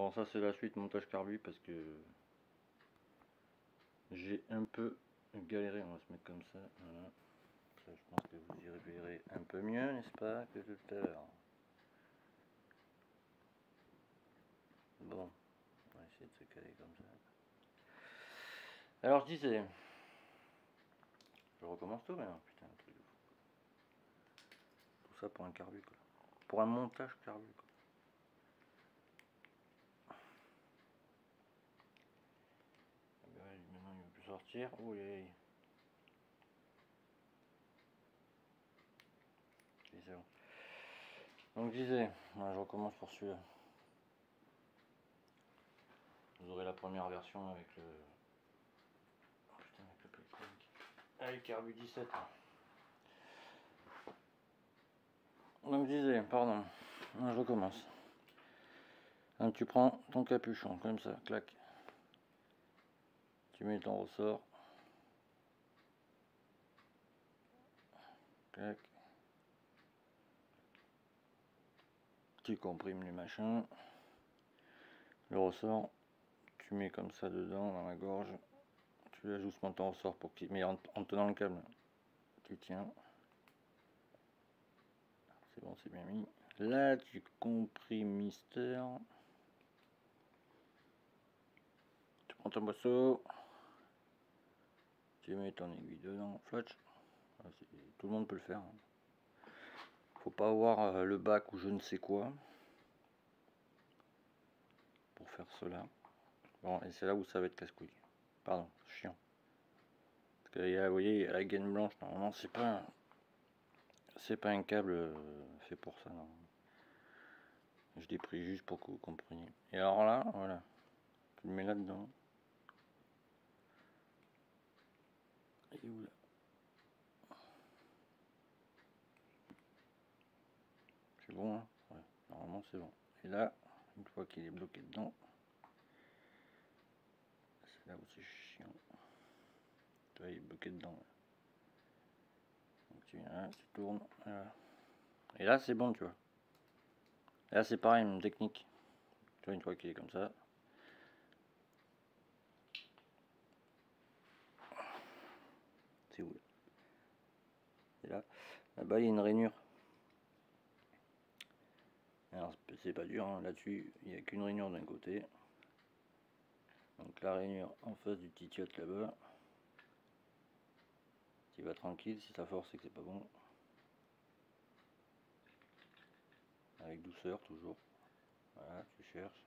Bon, ça c'est la suite montage carbu parce que j'ai un peu galéré. On va se mettre comme ça. Voilà. Ça, je pense que vous y verrez un peu mieux, n'est-ce pas, que tout à l'heure. Bon, on va essayer de se caler comme ça. Alors je disais, je recommence tout maintenant, putain, un truc de fou. Tout ça pour un carbu, quoi. Pour un montage carbu, quoi. Maintenant il va plus sortir. Oh, et c'est bon. Donc je disais, je recommence pour celui-là. Vous aurez la première version avec le... Oh, putain, avec le Playtech. Avec Carbu 17. Donc je disais, pardon, je recommence. Donc tu prends ton capuchon, comme ça, clac. Tu mets ton ressort. Clac. Tu comprimes les machins. Le ressort, tu mets comme ça dedans, dans la gorge. Tu ajustes ton ressort pour qu'il... Mais en tenant le câble. Tu tiens. C'est bon, c'est bien mis. Là, tu comprimes Mister. Tu prends ton boisseau. Tu mets ton aiguille dedans. Flatch. Tout le monde peut le faire. Faut pas avoir le bac ou je ne sais quoi pour faire cela. Bon, et c'est là où ça va être casse-couille. Pardon, chiant. Parce que vous voyez, la gaine blanche, normalement c'est pas un câble fait pour ça. Non. Je l'ai pris juste pour que vous compreniez. Et alors là, voilà, tu le mets là-dedans. Et où là? C'est bon, hein? Ouais, normalement c'est bon. Et là, une fois qu'il est bloqué dedans, c'est là où c'est chiant. Tu vois, il est bloqué dedans. Là. Donc tu viens là, tu tournes. Voilà. Et là c'est bon, tu vois. Et là c'est pareil, une technique. Tu vois, une fois qu'il est comme ça. C'est où là? Et là-bas il y a une rainure. Alors c'est pas dur, hein. Là-dessus il n'y a qu'une rainure d'un côté. Donc la rainure en face du petit tiote là-bas. Tu vas tranquille, si ça force c'est que c'est pas bon. Avec douceur toujours. Voilà, tu cherches.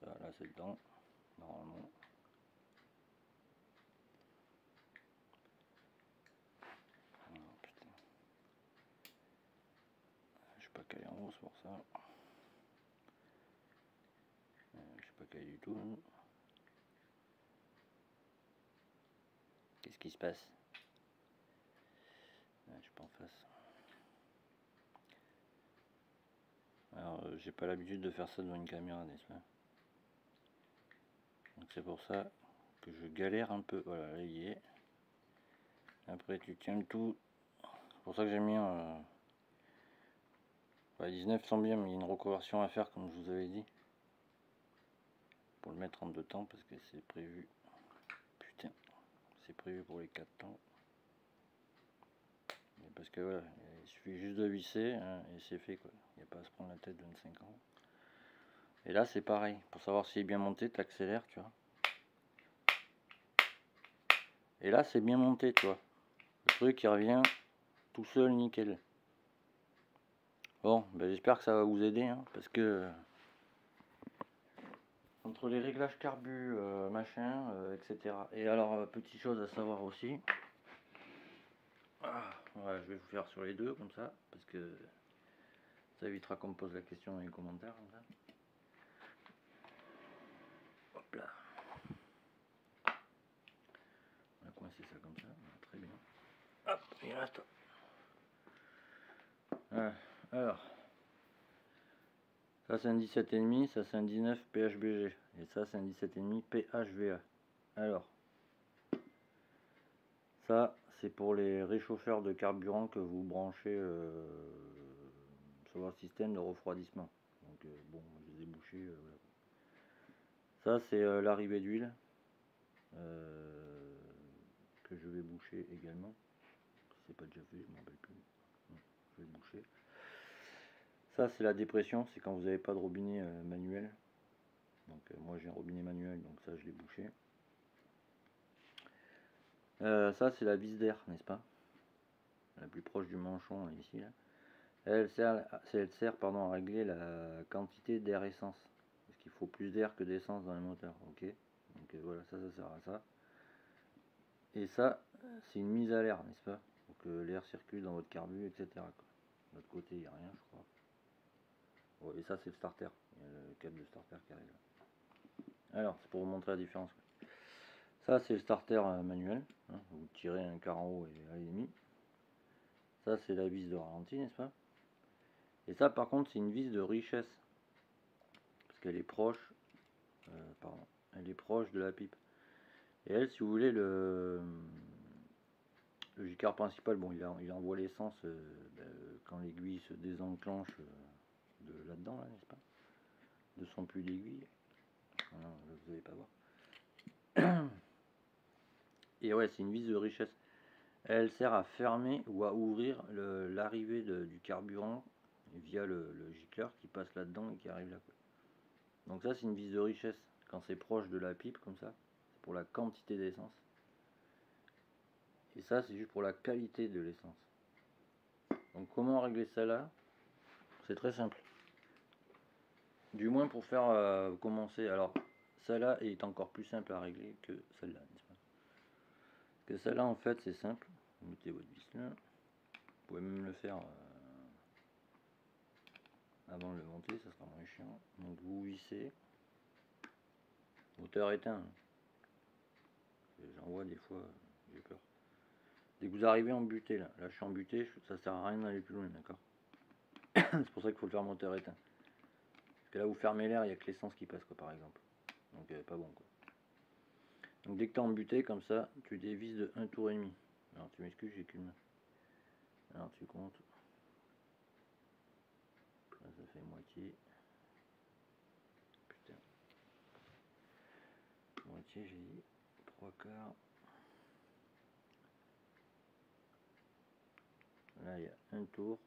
Là c'est dedans, normalement. Oh, putain. Je suis pas calé en haut, c'est pour ça. Je suis pas calé du tout. Qu'est-ce qui se passe? Je suis pas en face. Alors j'ai pas l'habitude de faire ça devant une caméra, n'est-ce pas? Donc c'est pour ça que je galère un peu. Voilà, là il y est. Après tu tiens le tout. C'est pour ça que j'ai mis un... 19 sont bien, mais il y a une reconversion à faire comme je vous avais dit. Pour le mettre en 2 temps parce que c'est prévu. Putain, c'est prévu pour les 4 temps. Mais parce que voilà, il suffit juste de visser hein, et c'est fait quoi. Il n'y a pas à se prendre la tête 25 ans. Et là c'est pareil. Pour savoir s'il est bien monté, tu accélères, tu vois. Et là c'est bien monté, tu vois. Le truc il revient tout seul nickel. Bon, ben, j'espère que ça va vous aider hein, parce que entre les réglages carbu, machin, etc. Et alors, petite chose à savoir aussi. Ouais, je vais vous faire sur les deux comme ça, parce que ça évitera qu'on me pose la question dans les commentaires. Comme ça. Hop là. On va coincer ça comme ça, très bien. Hop, il reste. Ouais, alors. Ça c'est un 17,5, ça c'est un 19 PHBG. Et ça c'est un 17,5 PHVA. Alors. Ça c'est pour les réchauffeurs de carburant que vous branchez sur votre système de refroidissement. Donc Donc bon, je les ai bouchés. Voilà. Ça c'est l'arrivée d'huile que je vais boucher également. C'est pas déjà fait, je m'en rappelle plus. Je vais boucher. Ça c'est la dépression, c'est quand vous n'avez pas de robinet manuel. Donc moi j'ai un robinet manuel, donc ça je l'ai bouché. Ça c'est la vis d'air, n'est-ce pas? La plus proche du manchon là, ici là. Elle sert à régler la quantité d'air essence. Parce qu'il faut plus d'air que d'essence dans les moteurs. Ok. Donc voilà, ça sert à ça. Et ça, c'est une mise à l'air, n'est-ce pas? Pour que l'air circule dans votre carbu, etc. Quoi. De l'autre côté, il n'y a rien, je crois. Bon, et ça, c'est le starter. Il y a le câble de starter qui arrive là. Alors, c'est pour vous montrer la différence. Quoi. Ça, c'est le starter manuel. Hein. Vous tirez un quart en haut et un et demi. Ça, c'est la vis de ralenti, n'est-ce pas? Et ça, par contre, c'est une vis de richesse. Parce qu'elle est proche. Elle est proche de la pipe. Et elle, si vous voulez, le J-car principal, bon, il envoie l'essence quand l'aiguille se désenclenche de là-dedans, là, n'est-ce pas? De son puits d'aiguille. Non, vous n'allez pas voir. Et ouais, c'est une vis de richesse. Elle sert à fermer ou à ouvrir l'arrivée du carburant via le gicleur qui passe là-dedans et qui arrive là. Quoi. Donc ça, c'est une vis de richesse. Quand c'est proche de la pipe, comme ça, c'est pour la quantité d'essence. Et ça, c'est juste pour la qualité de l'essence. Donc comment régler ça là? C'est très simple. Du moins pour faire commencer. Alors, celle-là est encore plus simple à régler que celle-là, n'est-ce pas? Parce que celle-là, en fait, c'est simple. Vous mettez votre vis là. Vous pouvez même le faire avant de le monter, ça sera moins chiant. Donc vous vissez. Moteur éteint. J'en vois des fois, j'ai peur. Dès que vous arrivez en butée, là je suis en butée, ça sert à rien d'aller plus loin, d'accord? C'est pour ça qu'il faut le faire moteur éteint. Parce que là, vous fermez l'air, il n'y a que l'essence qui passe, quoi, par exemple. Donc, pas bon, quoi. Donc, dès que tu es en butée, comme ça, tu dévises de 1 tour et demi. Alors, tu m'excuses, j'ai qu'une main. Alors, tu comptes. Là, ça fait moitié. Putain. Moitié, j'ai dit. 3/4. Là, il y a un tour.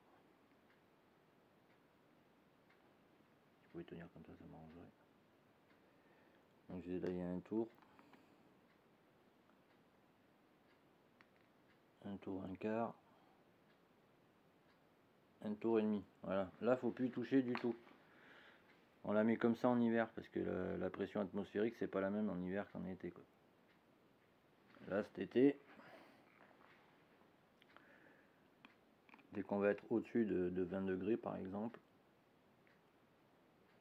Si vous pouvez tenir comme ça m'arrangerait. Donc, là, il y a un tour. Un tour, un quart. Un tour et demi. Voilà. Là, faut plus y toucher du tout. On la met comme ça en hiver parce que la pression atmosphérique c'est pas la même en hiver qu'en été quoi. Là cet été, dès qu'on va être au-dessus de 20 degrés par exemple,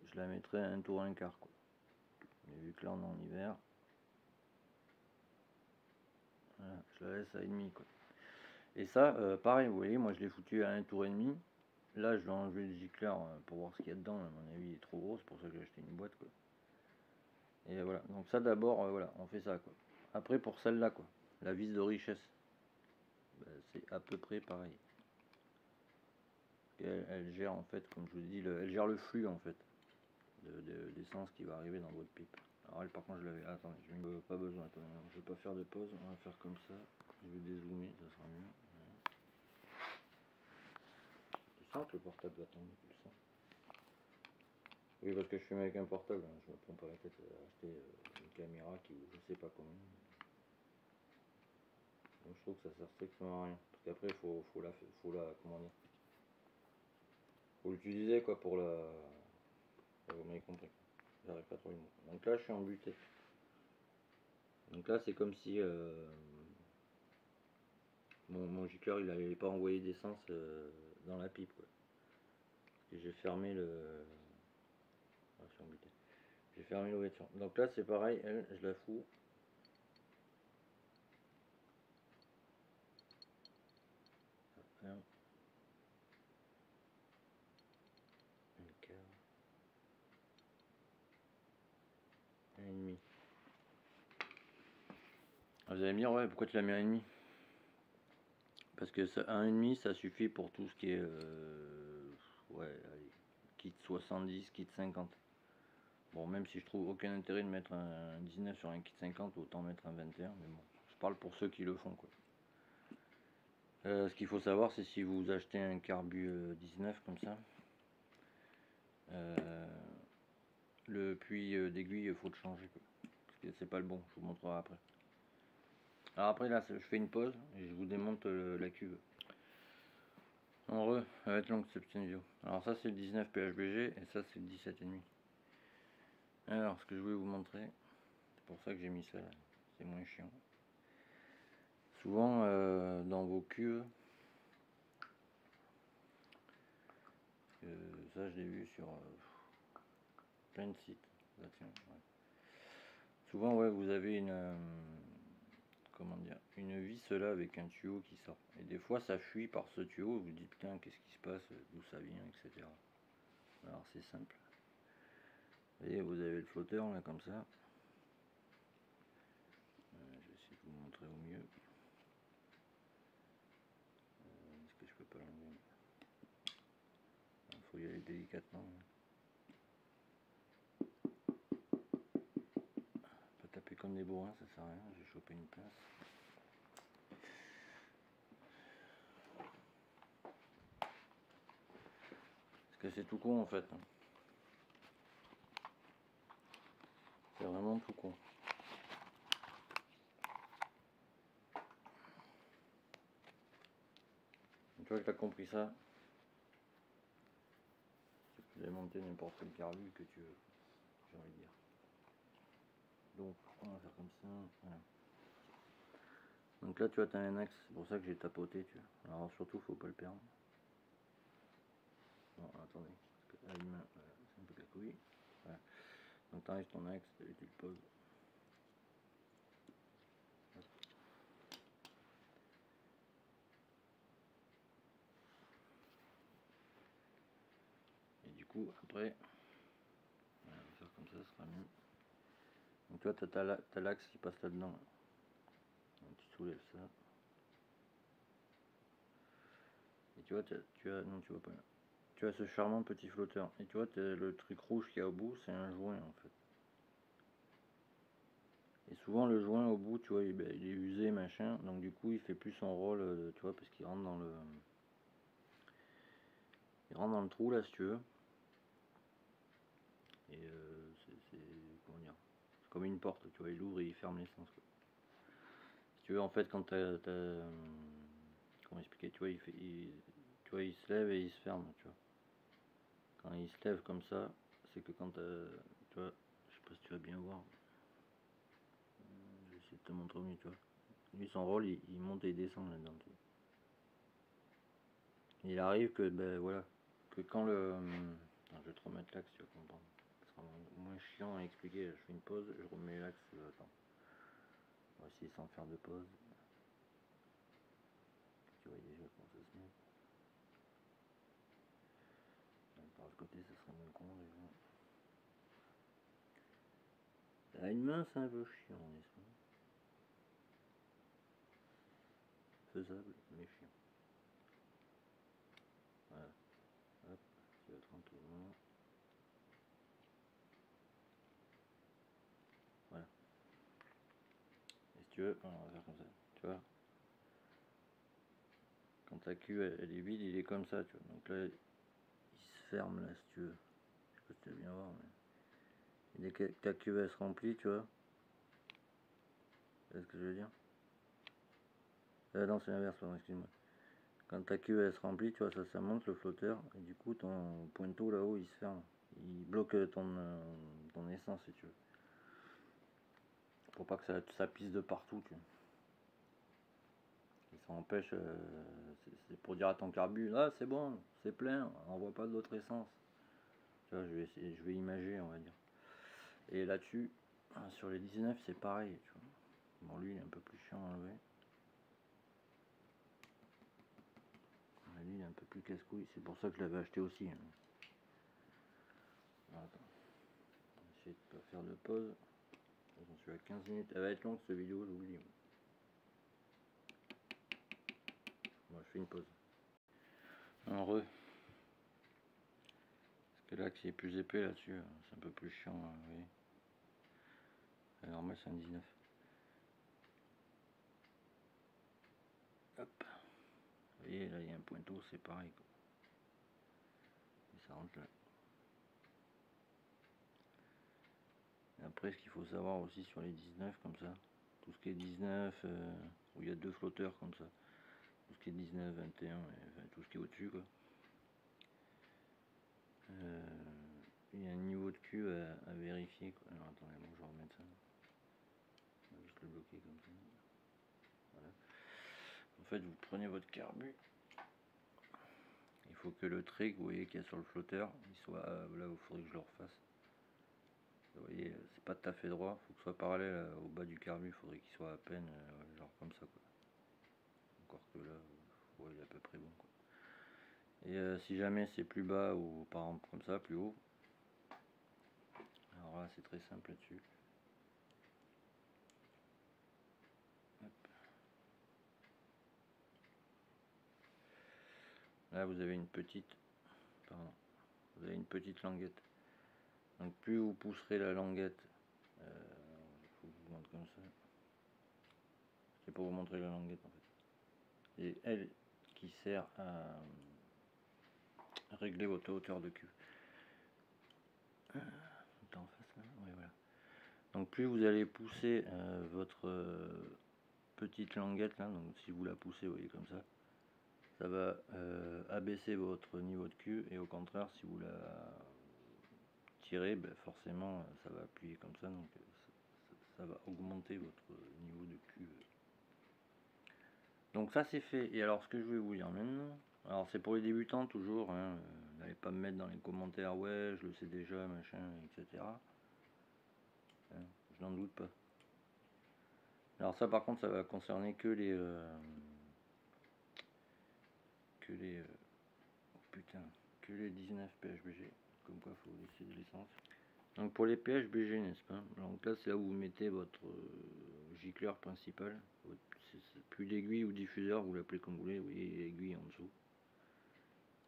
je la mettrai à un tour un quart quoi. Mais vu que là on est en hiver, voilà, je la laisse à 1,5 quoi. Et ça, pareil, vous voyez, moi je l'ai foutu à un tour et demi. Là je vais enlever le gicleur pour voir ce qu'il y a dedans. À mon avis il est trop gros, c'est pour ça que j'ai acheté une boîte quoi. Et voilà, donc ça d'abord, voilà, on fait ça quoi. Après pour celle-là quoi, la vis de richesse, c'est à peu près pareil. Elle gère en fait, comme je vous dis, elle gère le flux en fait d'essence qui va arriver dans votre pipe. Alors elle par contre je l'avais. Attendez, je n'ai pas besoin, attendez, je vais pas faire de pause, on va faire comme ça. Je vais dézoomer, ça sera mieux. Tu sens que le portable va tomber, tu le sens? Oui parce que je filme avec un portable, hein, je me prends pas la tête à acheter une caméra qui je sais pas combien. Donc je trouve que ça sert strictement à rien. Parce qu'après faut la comment dire. Faut l'utiliser quoi pour la. Vous m'avez compris. J'arrive pas trop le mot. Donc là je suis en butée. Donc là c'est comme si mon gicleur il n'avait pas envoyé d'essence dans la pipe quoi. Et j'ai fermé le. Ah, je suis embêté. J'ai fermé l'ouverture. Donc là c'est pareil, elle, je la fous. Un quart. Un et demi. Vous allez me dire ouais pourquoi tu l'as mis à 1,5? Parce que ça, 1,5 ça suffit pour tout ce qui est ouais allez, kit 70, kit 50. Bon, même si je trouve aucun intérêt de mettre un 19 sur un kit 50, autant mettre un 21, mais bon, je parle pour ceux qui le font, quoi. Ce qu'il faut savoir, c'est si vous achetez un carbu 19 comme ça, le puits d'aiguille, il faut le changer, quoi, parce que c'est pas le bon, je vous montrerai après. Alors après là, je fais une pause et je vous démonte la cuve. En re, ça va être long cette vidéo. Alors ça c'est le 19 PHBG et ça c'est le 17,5. Alors ce que je voulais vous montrer, c'est pour ça que j'ai mis ça là, c'est moins chiant. Souvent dans vos cuves, ça je l'ai vu sur plein de sites. Là, tiens, ouais. Souvent ouais, vous avez une comment dire, une vis là avec un tuyau qui sort. Et des fois ça fuit par ce tuyau, vous vous dites putain qu'est-ce qui se passe, d'où ça vient, etc. Alors c'est simple. Vous voyez, vous avez le flotteur là comme ça. Je vais essayer de vous montrer au mieux. Est-ce que je peux pas l'enlever? Il faut y aller délicatement. Pas taper comme des bourrins, ça sert à rien. J'ai chopé une pince. Parce que c'est tout con en fait. C'est vraiment tout con. Une fois que tu as compris ça, tu peux démonter n'importe quel carbu que tu veux, j'ai envie de dire. Donc on va faire comme ça. Voilà. Donc là tu vois, tu as un axe, c'est pour ça que j'ai tapoté. Tu vois. Alors surtout, faut pas le perdre. Bon, attendez, parce que là, l'humain, c'est un peu cacouille. Voilà. Donc tu enlèves ton axe et tu le poses. Et du coup, après, on va faire comme ça, ce sera mieux. Donc toi, tu as l'axe qui passe là-dedans. Donc tu soulèves ça. Et tu vois, non, tu vois pas. Tu as ce charmant petit flotteur. Et tu vois, le truc rouge qu'il y a au bout, c'est un joint en fait. Et souvent le joint au bout, tu vois, il est usé, machin. Donc du coup, il fait plus son rôle, tu vois, parce qu'il rentre dans le... Il rentre dans le trou là, si tu veux. Et c'est comment dire, c'est comme une porte, tu vois, il ouvre et il ferme l'essence. Si tu veux, en fait, quand comment expliquer, tu vois, tu vois, il se lève et il se ferme, tu vois. Quand il se lève comme ça, c'est que quand tu vois, je sais pas si tu vas bien voir. Je vais essayer de te montrer mieux, tu vois. Lui, son rôle, il monte et il descend là-dedans. Il arrive que, ben voilà, que quand le... je vais te remettre l'axe, tu vas comprendre. Ce sera moins chiant à expliquer. Je fais une pause, je remets l'axe. Attends. On va essayer sans faire de pause. Tu vois déjà comment ça se met. Par le côté, ça serait moins con déjà. À une main, c'est un peu chiant, n'est-ce pas? Faisable, mais chiant. Voilà. Hop, tu vas tranquillement. Voilà. Et si tu veux, on va faire comme ça. Tu vois, quand ta queue elle est vide, il est comme ça, tu vois. Donc là, il se ferme là, si tu veux. Je sais pas si tu vas bien voir, mais... Et dès que ta queue elle se remplit, tu vois. C'est ce que je veux dire? Non, c'est l'inverse, pardon, excuse-moi. Quand ta queue elle se remplit, tu vois, ça monte le flotteur, et du coup, ton pointeau là-haut, il se ferme. Il bloque ton essence, si tu veux. Pour pas que ça pisse de partout, tu vois. Et ça empêche, c'est pour dire à ton carbu, ah c'est bon, c'est plein, on voit pas d'autre essence. Tu vois, je vais imager, on va dire. Et là-dessus, sur les 19, c'est pareil, tu vois. Bon, lui, il est un peu plus chiant à enlever. Lui, il est un peu plus casse-couille, c'est pour ça que je l'avais acheté aussi. Hein. Alors, attends, on va essayer de pas faire de pause. J'en suis à 15 minutes. Elle va être longue cette vidéo, je vous le dis. Bon, je fais une pause. En re. Et là qui est plus épais là-dessus, c'est un peu plus chiant, hein, vous voyez. La normale c'est un 19. Hop. Vous voyez là il y a un pointeau, c'est pareil quoi. Et ça rentre là. Et après ce qu'il faut savoir aussi sur les 19 comme ça, tout ce qui est 19, où il y a deux flotteurs comme ça, tout ce qui est 19, 21, et, enfin, tout ce qui est au-dessus quoi. Il y a un niveau de cul à vérifier quoi. Alors attendez, bon, je vais remettre ça. On va juste le bloquer comme ça. Voilà. En fait, vous prenez votre carbu. Il faut que le trait que vous voyez qu'il y a sur le flotteur, il soit là où il faudrait que je le refasse. Vous voyez, c'est pas tout à fait droit, il faut que ce soit parallèle au bas du carbu, il faudrait qu'il soit à peine genre comme ça quoi. Encore que là, ouais, il est à peu près bon quoi. Et si jamais c'est plus bas ou par exemple comme ça, plus haut, alors là c'est très simple là-dessus. Là vous avez une petite, pardon, vous avez une petite languette. Donc plus vous pousserez la languette, il faut que je vous montre comme ça. C'est pour vous montrer la languette en fait. Et elle qui sert à régler votre hauteur de cuve. En face là, oui, voilà. Donc plus vous allez pousser votre petite languette là, donc si vous la poussez, vous voyez comme ça va abaisser votre niveau de cul, et au contraire si vous la tirez, ben forcément ça va appuyer comme ça, donc ça va augmenter votre niveau de cul. Donc ça c'est fait. Et alors ce que je vais vous dire maintenant, alors c'est pour les débutants toujours, hein, n'allez pas me mettre dans les commentaires ouais je le sais déjà machin etc. Hein, je n'en doute pas. Alors ça par contre ça va concerner que les oh putain, que les 19 PHBG, comme quoi faut laisser de l'essence. Donc pour les PHBG n'est-ce pas, donc là c'est là où vous mettez votre gicleur principal, c'est plus d'aiguille ou diffuseur, vous l'appelez comme vous voulez, vous voyez aiguille en dessous.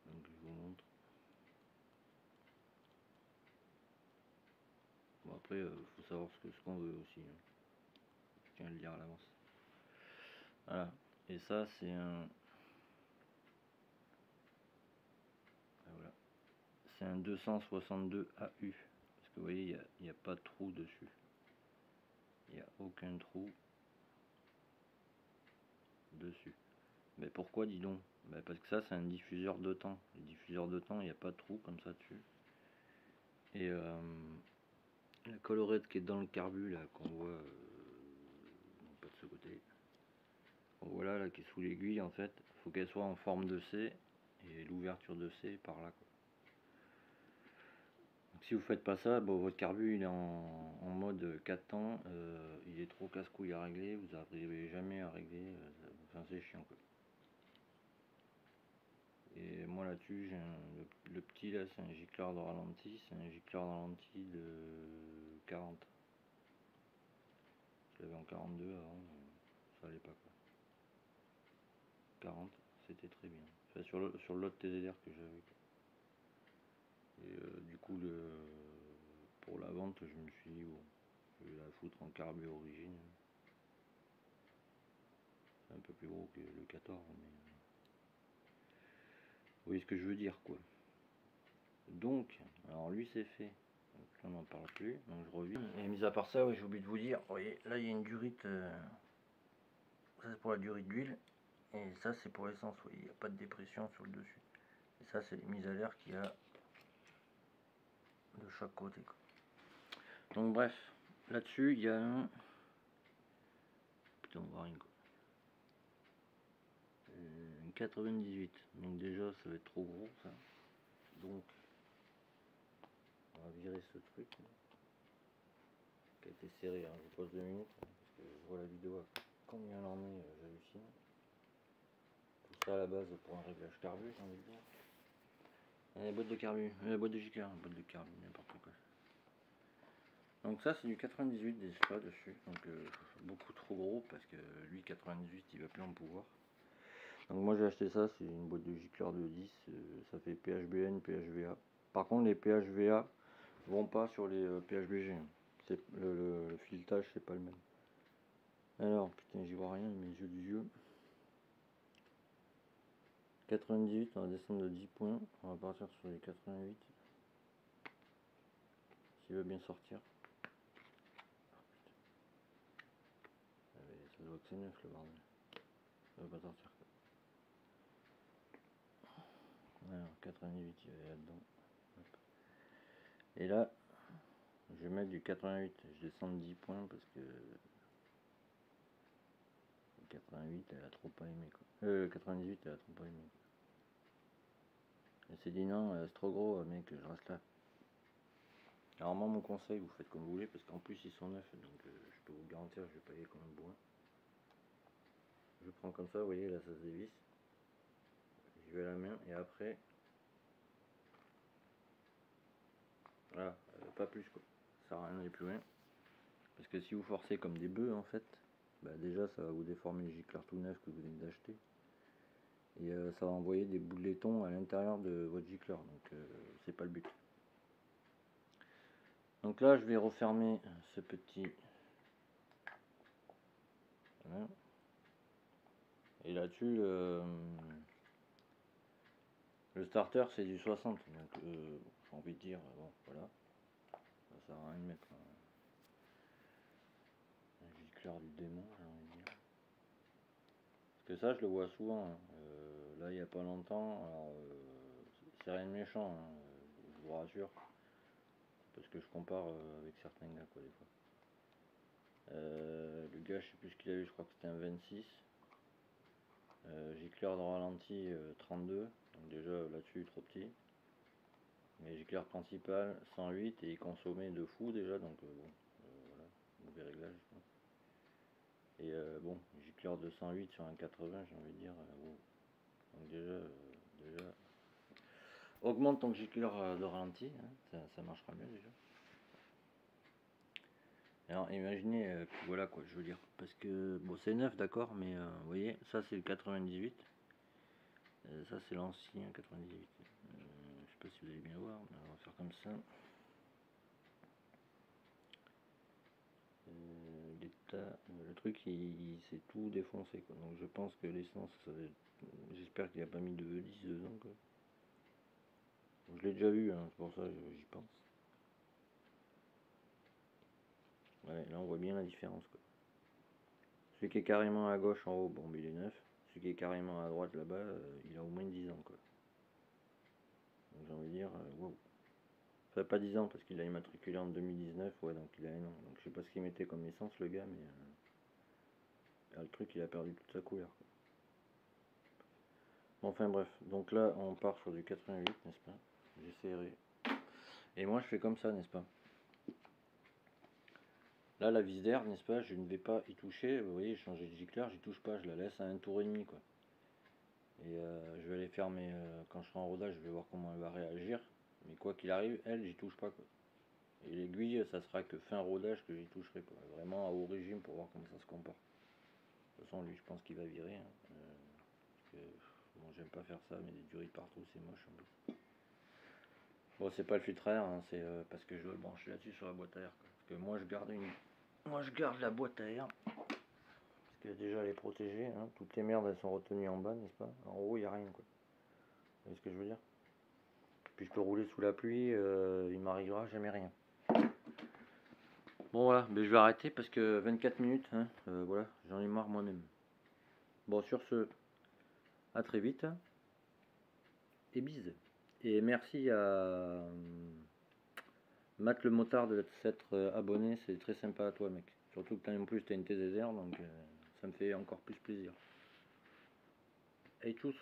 Donc je vous montre. Bon après faut savoir ce qu'on veut aussi, hein. Je tiens à le dire à l'avance. Voilà, et ça c'est un, voilà, c'est un 262 AU, parce que vous voyez il n'y a pas de trou dessus, il n'y a aucun trou dessus. Mais pourquoi, dis donc? Parce que ça c'est un diffuseur de temps. Les diffuseurs de temps, il n'y a pas de trou comme ça dessus. Et la collerette qui est dans le carbu là, qu'on voit, non pas de ce côté, qu'on voit là, qui est sous l'aiguille, en fait, il faut qu'elle soit en forme de C, et l'ouverture de C par là quoi. Donc si vous faites pas ça, bon, votre carbu il est en mode 4 temps, il est trop casse-couille à régler, vous n'arrivez jamais à régler, enfin c'est chiant quoi. Et moi là-dessus, j'ai le petit là, c'est un gicleur de ralenti, c'est un gicleur de ralenti de 40. Je l'avais en 42 avant, ça allait pas quoi. 40, c'était très bien. Enfin, sur l'autre TZR que j'avais. Et du coup, pour la vente, je me suis dit, bon, je vais la foutre en carbu origine. C'est un peu plus gros que le 14, mais vous voyez ce que je veux dire quoi. Donc, alors lui c'est fait. Donc là on n'en parle plus, donc je reviens. Et mis à part ça, ouais, j'ai oublié de vous dire, vous voyez, là il y a une durite, ça c'est pour la durite d'huile, et ça c'est pour l'essence, vous voyez, il n'y a pas de dépression sur le dessus. Et ça c'est les mises à l'air qu'il y a de chaque côté quoi. Donc bref, là-dessus il y a un... Putain on voit rien quoi. Une 98, donc déjà ça va être trop gros ça. Donc on va virer ce truc là, qui a été serré, hein. Je pose 2 minutes parce que je vois la vidéo combien il en est, j'hallucine. Tout ça à la base pour un réglage carbu, j'ai envie de dire. La boîte de carbu, la boîte de gicleur, la boîte de carbu, n'importe quoi. Donc ça c'est du 98 des pas dessus, donc beaucoup trop gros parce que lui 98 il va plus en pouvoir. Donc moi j'ai acheté ça, c'est une boîte de gicleur de 10, ça fait PHBN, PHVA. Par contre, les PHVA vont pas sur les PHBG. C'est le filetage, c'est pas le même. Alors, putain, j'y vois rien, mes yeux du vieux. 98, on va descendre de 10 points. On va partir sur les 88. S'il veut bien sortir. Ça doit que c'est neuf le bordel. Ça va pas sortir. Alors, 98, il va là-dedans. Et là, je vais mettre du 88. Je descends de 10 points parce que 88, elle a trop pas aimé quoi. 98, elle a trop pas aimé. Elle s'est dit non, c'est trop gros, mec, je reste là. Alors moi, mon conseil, vous faites comme vous voulez, parce qu'en plus ils sont neufs, donc je peux vous garantir, je vais pas y aller comme un bourrin. Je prends comme ça, vous voyez, là ça se dévisse. Je vais à la main, et après, voilà, pas plus quoi. Ça sert à rien d'aller plus loin. Parce que si vous forcez comme des bœufs, en fait, bah déjà ça va vous déformer le gicleur tout neuf que vous venez d'acheter. Et ça va envoyer des bouts de laiton à l'intérieur de votre gicleur, donc c'est pas le but. Donc là je vais refermer ce petit, voilà. Et là-dessus le starter c'est du 60, donc j'ai envie de dire bon voilà, ça sert à rien de mettre un gicleur du démon, j'ai envie de dire. Parce que ça je le vois souvent, hein. Là il n'y a pas longtemps, alors c'est rien de méchant, hein, je vous rassure. Parce que je compare avec certains gars quoi des fois. Le gars je sais plus ce qu'il a eu, je crois que c'était un 26. Gicleur de ralenti 32, donc déjà là-dessus trop petit. Mais gicleur principal 108 et il consommait de fou déjà, donc bon, voilà, mauvais réglage je pense. Et bon, gicleur de 108 sur un 80, j'ai envie de dire, wow. Donc déjà augmente ton gicleur de ralenti, hein, ça marchera mieux déjà. Alors imaginez, voilà quoi, je veux dire, parce que bon c'est neuf d'accord, mais vous voyez, ça c'est le 98, ça c'est l'ancien 98. Je sais pas si vous allez bien voir, mais on va faire comme ça. Le truc il s'est tout défoncé quoi, donc je pense que l'essence, j'espère qu'il a pas mis de E10 dedans quoi. Je l'ai déjà vu, hein, c'est pour ça j'y pense. Ouais, là on voit bien la différence quoi. Celui qui est carrément à gauche en haut, bon il est neuf. Celui qui est carrément à droite là-bas, il a au moins 10 ans quoi. Donc j'ai envie de dire, wow. Enfin pas 10 ans parce qu'il a immatriculé en 2019, ouais donc il a un an. Donc je sais pas ce qu'il mettait comme essence le gars, mais le truc il a perdu toute sa couleur quoi. Bon, enfin bref, donc là on part sur du 88, n'est-ce pas? J'essaierai. Et moi je fais comme ça, n'est-ce pas? Là la vis d'air, n'est-ce pas? Je ne vais pas y toucher, vous voyez, j'ai changé de gicleur, j'y touche pas, je la laisse à un tour et demi quoi. Et je vais aller faire mes. Quand je serai en rodage, je vais voir comment elle va réagir. Mais quoi qu'il arrive, elle, j'y touche pas quoi. Et l'aiguille, ça sera que fin rodage que j'y toucherai quoi. Vraiment à haut régime pour voir comment ça se comporte. De toute façon, lui, je pense qu'il va virer. Hein. Parce que, bon, j'aime pas faire ça, mais des durées partout, c'est moche en plus. Bon, c'est pas le filtre à air, hein, c'est parce que je dois le brancher là-dessus sur la boîte à air. Quoi. Parce que moi, je garde la boîte à air. Parce que déjà, elle est protégée. Hein. Toutes les merdes, elles sont retenues en bas, n'est-ce pas? En haut, il n'y a rien quoi. Vous voyez ce que je veux dire? Puis je peux rouler sous la pluie, il m'arrivera jamais rien. Bon voilà, mais je vais arrêter parce que 24 minutes, hein, voilà, j'en ai marre moi-même. Bon sur ce, à très vite, et bise. Et merci à Matt le motard de s'être abonné, c'est très sympa à toi mec. Surtout que en plus t'as une TZR, donc ça me fait encore plus plaisir. Hey tchuss.